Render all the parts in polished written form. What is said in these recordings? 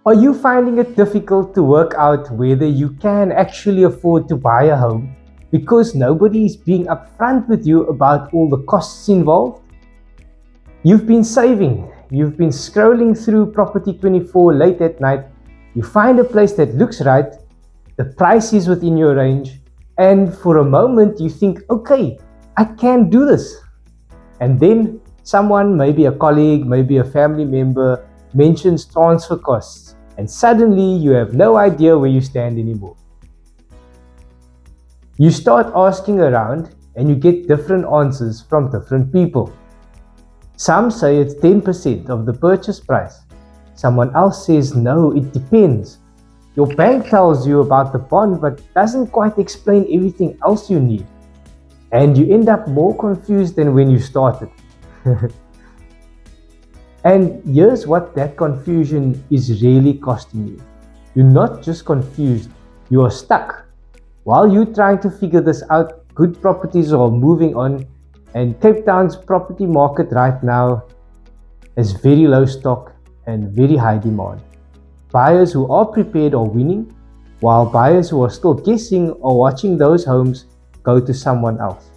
Are you finding it difficult to work out whether you can actually afford to buy a home because nobody is being upfront with you about all the costs involved? You've been saving, you've been scrolling through Property 24 late at night, you find a place that looks right, the price is within your range, and for a moment you think, okay, I can do this. And then someone, maybe a colleague, maybe a family member, mentions transfer costs, and suddenly you have no idea where you stand anymore. You start asking around and you get different answers from different people. Some say it's 10% of the purchase price. Someone else says no, it depends. Your bank tells you about the bond but doesn't quite explain everything else you need. And you end up more confused than when you started. And here's what that confusion is really costing you. You're not just confused, you are stuck. While you're trying to figure this out, good properties are moving on, and Cape Town's property market right now has very low stock and very high demand. Buyers who are prepared are winning, while buyers who are still guessing are watching those homes go to someone else.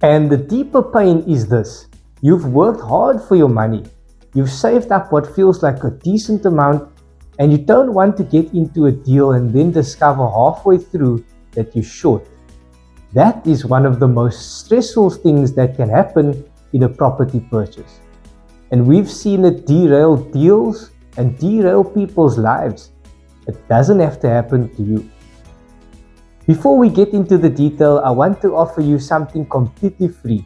And the deeper pain is this: you've worked hard for your money, you've saved up what feels like a decent amount, and you don't want to get into a deal and then discover halfway through that you're short. That is one of the most stressful things that can happen in a property purchase. And we've seen it derail deals and derail people's lives. It doesn't have to happen to you. Before we get into the detail, I want to offer you something completely free.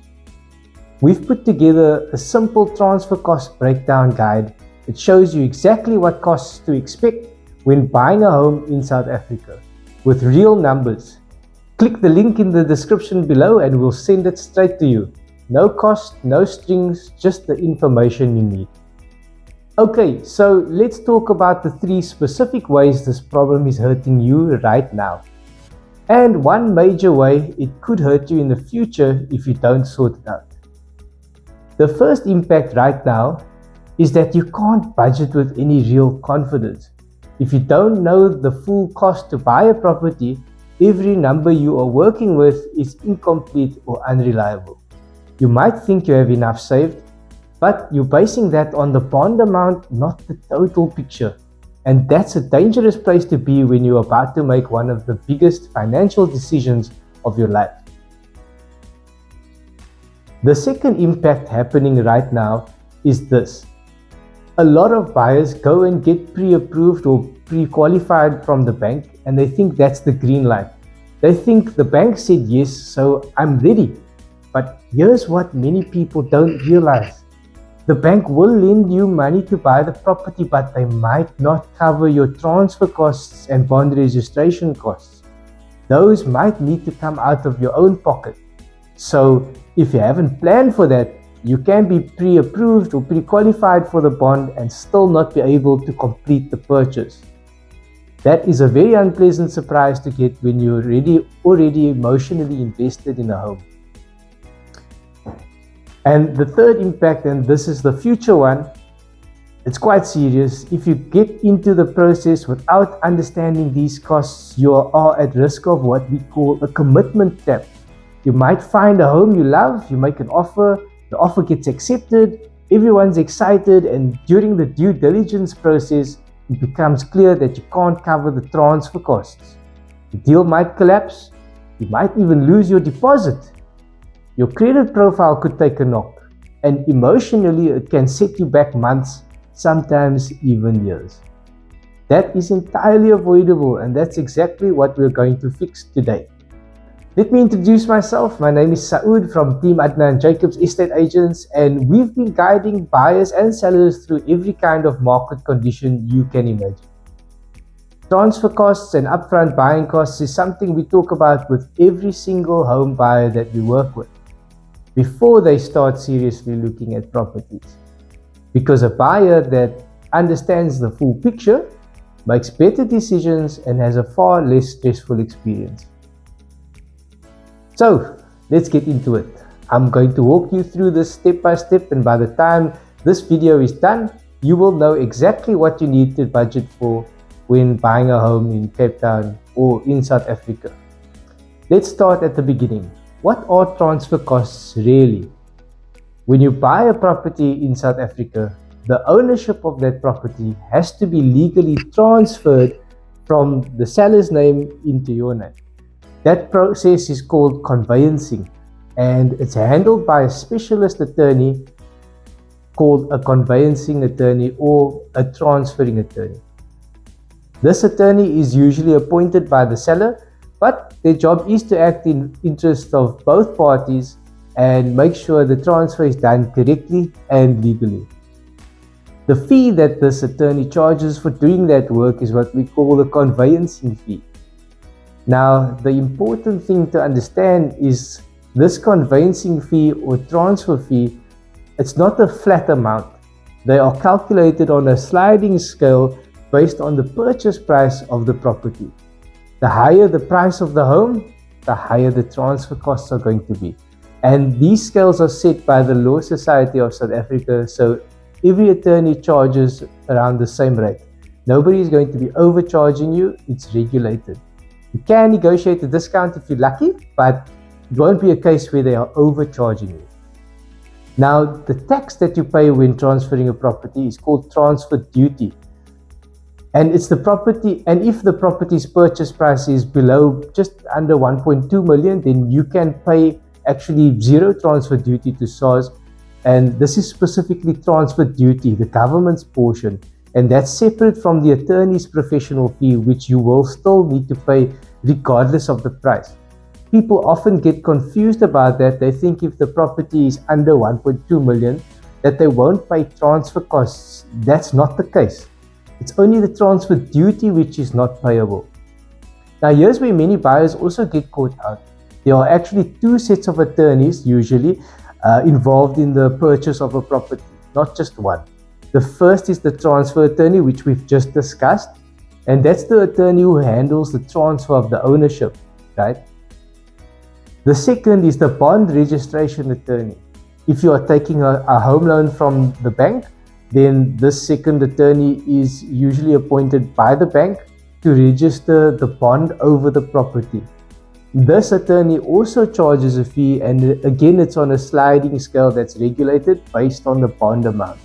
We've put together a simple transfer cost breakdown guide that shows you exactly what costs to expect when buying a home in South Africa, with real numbers. Click the link in the description below and we'll send it straight to you. No cost, no strings, just the information you need. Okay, so let's talk about the 3 specific ways this problem is hurting you right now. And one major way it could hurt you in the future if you don't sort it out. The first impact right now is that you can't budget with any real confidence. If you don't know the full cost to buy a property, every number you are working with is incomplete or unreliable. You might think you have enough saved, but you're basing that on the bond amount, not the total picture. And that's a dangerous place to be when you're about to make one of the biggest financial decisions of your life. The second impact happening right now is this. A lot of buyers go and get pre-approved or pre-qualified from the bank and they think that's the green light. They think the bank said yes, so I'm ready. But here's what many people don't realize. The bank will lend you money to buy the property, but they might not cover your transfer costs and bond registration costs. Those might need to come out of your own pocket. So if you haven't planned for that, you can be pre-approved or pre-qualified for the bond and still not be able to complete the purchase. That is a very unpleasant surprise to get when you're already emotionally invested in a home. And the third impact, and this is the future one, it's quite serious. If you get into the process without understanding these costs, you are at risk of what we call a commitment trap. You might find a home you love, you make an offer, the offer gets accepted, everyone's excited, and during the due diligence process, it becomes clear that you can't cover the transfer costs. The deal might collapse, you might even lose your deposit. Your credit profile could take a knock, and emotionally it can set you back months, sometimes even years. That is entirely avoidable, and that's exactly what we're going to fix today. Let me introduce myself. My name is Saud from Team Adnaan Jacobs Estate Agents, and we've been guiding buyers and sellers through every kind of market condition you can imagine. Transfer costs and upfront buying costs is something we talk about with every single home buyer that we work with before they start seriously looking at properties. Because a buyer that understands the full picture makes better decisions and has a far less stressful experience. So let's get into it. I'm going to walk you through this step by step, and by the time this video is done, you will know exactly what you need to budget for when buying a home in Cape Town or in South Africa. Let's start at the beginning. What are transfer costs really? When you buy a property in South Africa, the ownership of that property has to be legally transferred from the seller's name into your name. That process is called conveyancing, and it's handled by a specialist attorney called a conveyancing attorney or a transferring attorney. This attorney is usually appointed by the seller, but their job is to act in interest of both parties and make sure the transfer is done correctly and legally. The fee that this attorney charges for doing that work is what we call the conveyancing fee. Now, the important thing to understand is this conveyancing fee or transfer fee, it's not a flat amount. They are calculated on a sliding scale based on the purchase price of the property. The higher the price of the home, the higher the transfer costs are going to be. And these scales are set by the Law Society of South Africa, so every attorney charges around the same rate. Nobody is going to be overcharging you, it's regulated. You can negotiate a discount if you're lucky, but it won't be a case where they are overcharging you. Now, the tax that you pay when transferring a property is called transfer duty. And it's the property, and if the property's purchase price is below just under 1.2 million, then you can pay actually zero transfer duty to SARS. And this is specifically transfer duty, the government's portion. And that's separate from the attorney's professional fee, which you will still need to pay regardless of the price. People often get confused about that. They think if the property is under 1.2 million, that they won't pay transfer costs. That's not the case. It's only the transfer duty which is not payable. Now, here's where many buyers also get caught out. There are actually two sets of attorneys usually involved in the purchase of a property, not just one. The first is the transfer attorney, which we've just discussed, and that's the attorney who handles the transfer of the ownership, right? The second is the bond registration attorney. If you are taking a home loan from the bank, then this second attorney is usually appointed by the bank to register the bond over the property. This attorney also charges a fee, and again, it's on a sliding scale that's regulated based on the bond amount.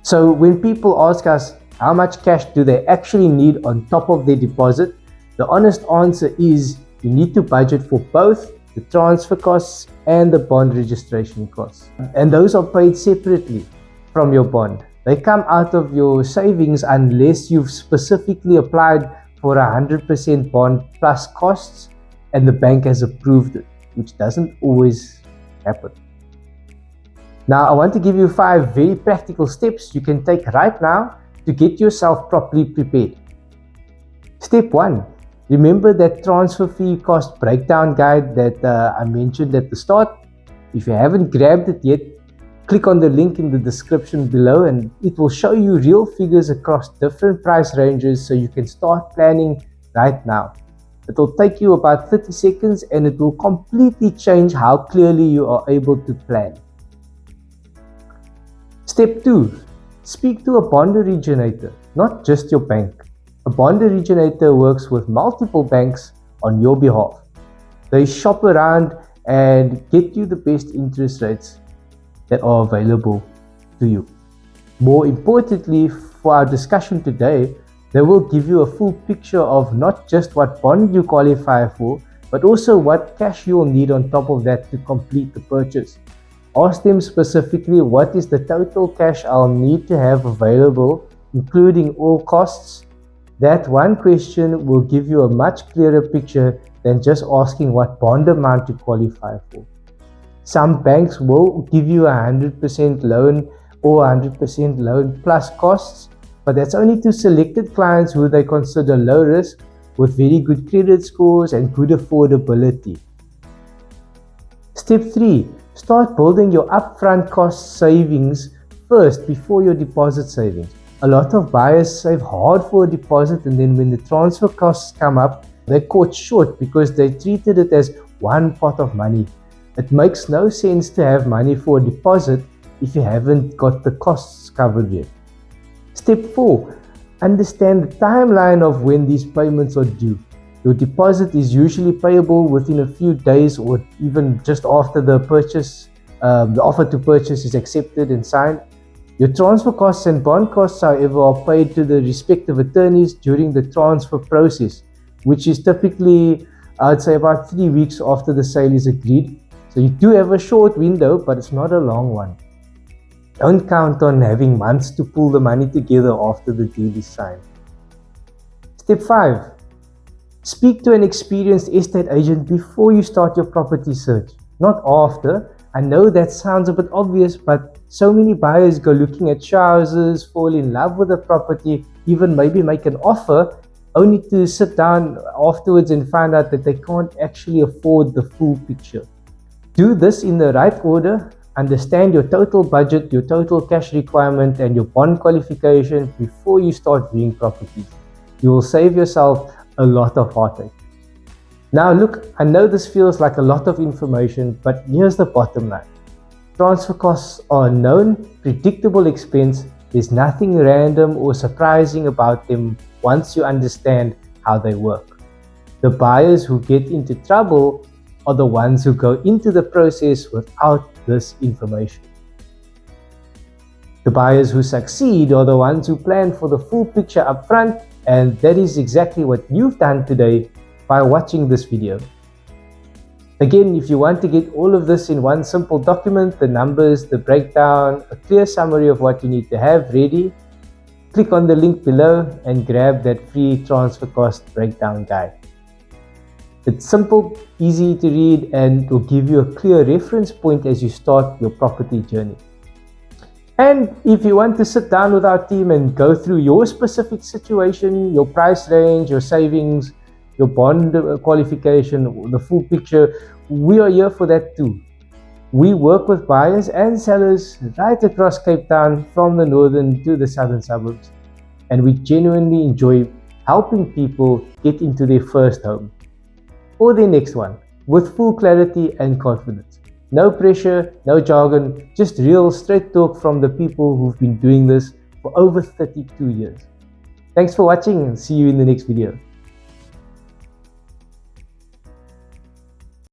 So when people ask us how much cash do they actually need on top of their deposit, the honest answer is you need to budget for both the transfer costs and the bond registration costs. And those are paid separately from your bond. They come out of your savings unless you've specifically applied for 100% bond plus costs and the bank has approved it, which doesn't always happen. Now, I want to give you 5 very practical steps you can take right now to get yourself properly prepared. Step 1. Remember that transfer fee cost breakdown guide that I mentioned at the start. If you haven't grabbed it yet, click on the link in the description below and it will show you real figures across different price ranges so you can start planning right now. It will take you about 30 seconds and it will completely change how clearly you are able to plan. Step 2. Speak to a bond originator, not just your bank. A bond originator works with multiple banks on your behalf. They shop around and get you the best interest rates that are available to you. More importantly, for our discussion today, they will give you a full picture of not just what bond you qualify for, but also what cash you will need on top of that to complete the purchase. Ask them specifically what is the total cash I'll need to have available, including all costs. That one question will give you a much clearer picture than just asking what bond amount you qualify for. Some banks will give you 100% loan or 100% loan plus costs, but that's only to selected clients who they consider low risk with very good credit scores and good affordability. Step 3. Start building your upfront cost savings first before your deposit savings. A lot of buyers save hard for a deposit and then when the transfer costs come up, they're caught short because they treated it as one pot of money. It makes no sense to have money for a deposit if you haven't got the costs covered yet. Step 4. Understand the timeline of when these payments are due. Your deposit is usually payable within a few days or even just after the offer to purchase is accepted and signed. Your transfer costs and bond costs, however, are paid to the respective attorneys during the transfer process, which is typically, I'd say, about 3 weeks after the sale is agreed. So you do have a short window, but it's not a long one. Don't count on having months to pull the money together after the deal is signed. Step 5. Speak to an experienced estate agent before you start your property search, not after. I know that sounds a bit obvious, but so many buyers go looking at houses, fall in love with the property, even maybe make an offer, only to sit down afterwards and find out that they can't actually afford the full picture. Do this in the right order. Understand your total budget, your total cash requirement, and your bond qualification before you start viewing properties. You will save yourself a lot of heartache. Now look, I know this feels like a lot of information, but here's the bottom line. Transfer costs are a known, predictable expense. There's nothing random or surprising about them once you understand how they work. The buyers who get into trouble are the ones who go into the process without this information. The buyers who succeed are the ones who plan for the full picture up front, and that is exactly what you've done today by watching this video. Again, if you want to get all of this in one simple document, the numbers, the breakdown, a clear summary of what you need to have ready, click on the link below and grab that free transfer cost breakdown guide. It's simple, easy to read, and will give you a clear reference point as you start your property journey. And if you want to sit down with our team and go through your specific situation, your price range, your savings, your bond qualification, the full picture, we are here for that too. We work with buyers and sellers right across Cape Town, from the northern to the southern suburbs. And we genuinely enjoy helping people get into their first home or their next one with full clarity and confidence. No pressure, no jargon, just real straight talk from the people who've been doing this for over 32 years. Thanks for watching and see you in the next video.